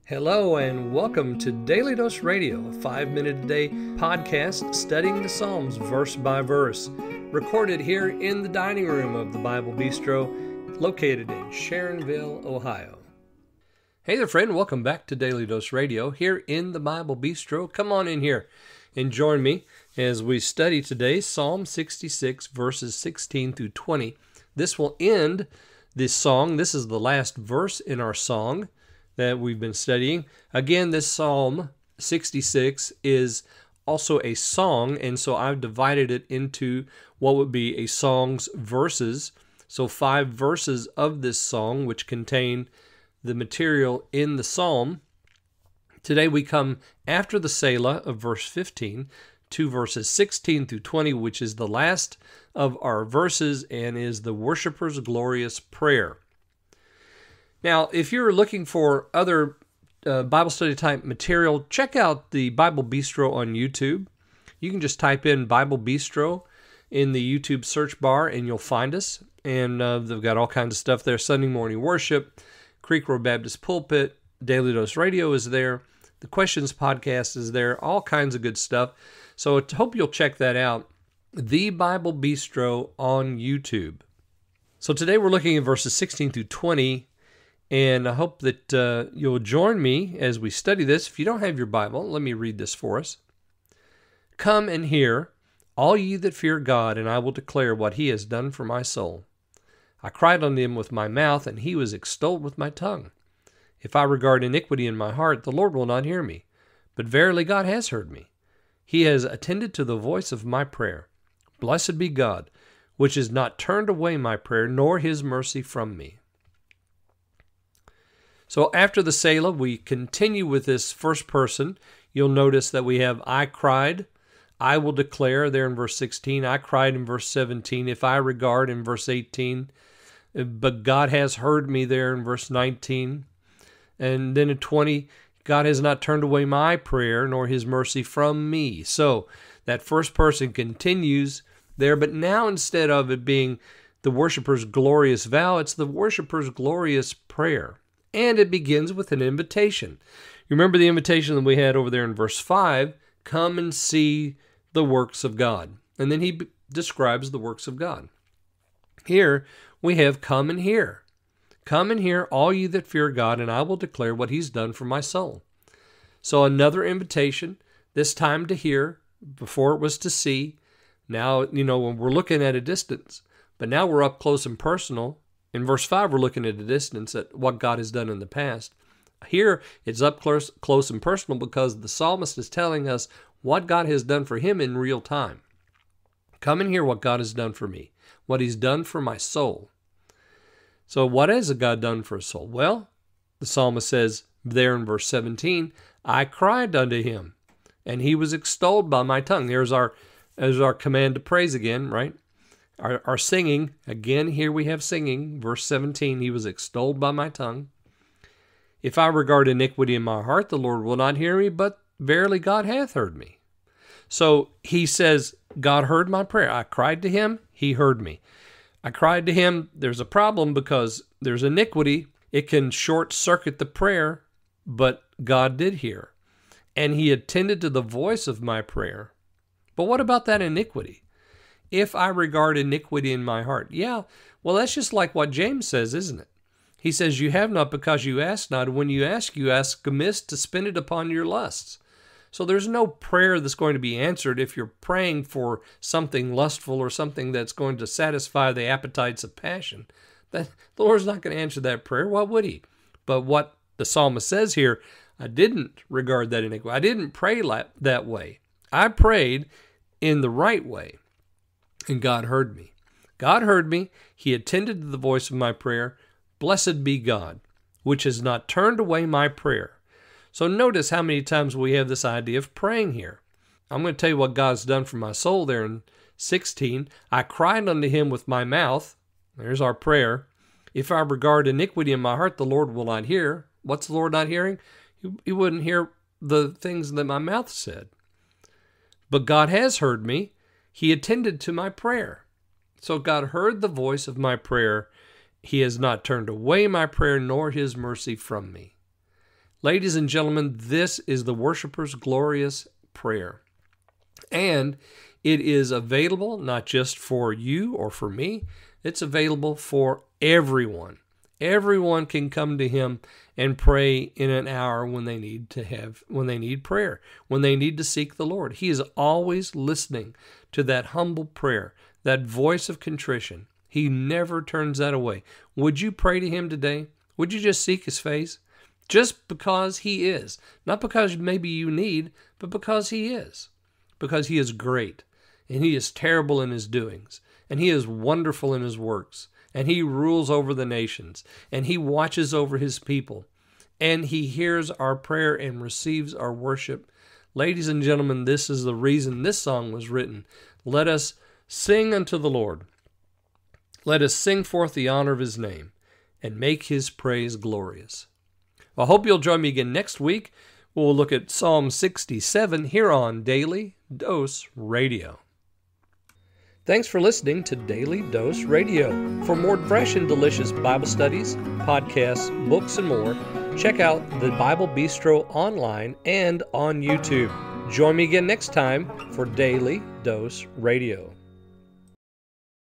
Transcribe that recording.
Hello and welcome to Daily Dose Radio, a 5-minute-a-day podcast studying the Psalms verse by verse, recorded here in the dining room of the Bible Bistro, located in Sharonville, Ohio. Hey there, friend. Welcome back to Daily Dose Radio here in the Bible Bistro. Come on in here and join me as we study today Psalm 66, verses 16 through 20. This will end this song. This is the last verse in our song that we've been studying. Again, this Psalm 66 is also a song, and so I've divided it into what would be a song's verses. So 5 verses of this song, which contain the material in the psalm. Today we come after the Selah of verse 15 to verses 16 through 20, which is the last of our verses and is the worshiper's glorious prayer. Now, if you're looking for other Bible study type material, check out the Bible Bistro on YouTube. You can just type in Bible Bistro in the YouTube search bar and you'll find us. And they've got all kinds of stuff there. Sunday morning worship, Creek Road Baptist Pulpit, Daily Dose Radio is there. The Questions Podcast is there. All kinds of good stuff. So I hope you'll check that out. The Bible Bistro on YouTube. So today we're looking at verses 16 through 20. And I hope that you'll join me as we study this. If you don't have your Bible, let me read this for us. Come and hear, all ye that fear God, and I will declare what he has done for my soul. I cried unto him with my mouth, and he was extolled with my tongue. If I regard iniquity in my heart, the Lord will not hear me. But verily God has heard me. He has attended to the voice of my prayer. Blessed be God, which has not turned away my prayer, nor his mercy from me. So after the Selah, we continue with this first person. You'll notice that we have I cried, I will declare there in verse 16, I cried in verse 17, if I regard in verse 18, but God has heard me there in verse 19. And then in 20, God has not turned away my prayer, nor his mercy from me. So that first person continues there, but now instead of it being the worshiper's glorious vow, it's the worshiper's glorious prayer. And it begins with an invitation. You remember the invitation that we had over there in verse 5, come and see the works of God. And then he describes the works of God. Here we have come and hear. Come and hear, all ye that fear God, and I will declare what he's done for my soul. So another invitation, this time to hear. Before it was to see. Now, when we're looking at a distance, but now we're up close and personal. In verse 5, we're looking at a distance at what God has done in the past. Here, it's up close and personal because the psalmist is telling us what God has done for him in real time. Come and hear what God has done for me, what he's done for my soul. So what has God done for a soul? Well, the psalmist says there in verse 17, I cried unto him, and he was extolled by my tongue. There's our command to praise again, right? Our singing, again, here we have singing, verse 17, he was extolled by my tongue. If I regard iniquity in my heart, the Lord will not hear me, but verily God hath heard me. So he says, God heard my prayer. I cried to him, he heard me. I cried to him, there's a problem because there's iniquity. It can short circuit the prayer, but God did hear. And he attended to the voice of my prayer. But what about that iniquity? If I regard iniquity in my heart. Yeah, well, that's just like what James says, isn't it? He says, you have not because you ask not. When you ask amiss to spend it upon your lusts. So there's no prayer that's going to be answered if you're praying for something lustful or something that's going to satisfy the appetites of passion. The Lord's not going to answer that prayer. Why would he? But what the psalmist says here, I didn't regard that iniquity. I didn't pray that way. I prayed in the right way. And God heard me. God heard me. He attended to the voice of my prayer. Blessed be God, which has not turned away my prayer. So notice how many times we have this idea of praying here. I'm going to tell you what God's done for my soul there in 16. I cried unto him with my mouth. There's our prayer. If I regard iniquity in my heart, the Lord will not hear. What's the Lord not hearing? He wouldn't hear the things that my mouth said. But God has heard me. He attended to my prayer. So God heard the voice of my prayer. He has not turned away my prayer, nor his mercy from me. Ladies and gentlemen, this is the worshiper's glorious prayer. And it is available not just for you or for me, it's available for everyone. Everyone can come to him and pray in an hour when they need prayer, when they need to seek the Lord. He is always listening to that humble prayer, that voice of contrition. He never turns that away. Would you pray to him today? Would you just seek his face? Just because he is. Not because maybe you need, but because he is. Because he is great, and he is terrible in his doings, and he is wonderful in his works, and he rules over the nations, and he watches over his people, and he hears our prayer and receives our worship. Ladies and gentlemen, this is the reason this song was written. Let us sing unto the Lord. Let us sing forth the honor of his name, and make his praise glorious. I hope you'll join me again next week. We'll look at Psalm 67 here on Daily Dose Radio. Thanks for listening to Daily Dose Radio. For more fresh and delicious Bible studies, podcasts, books, and more, check out the Bible Bistro online and on YouTube. Join me again next time for Daily Dose Radio.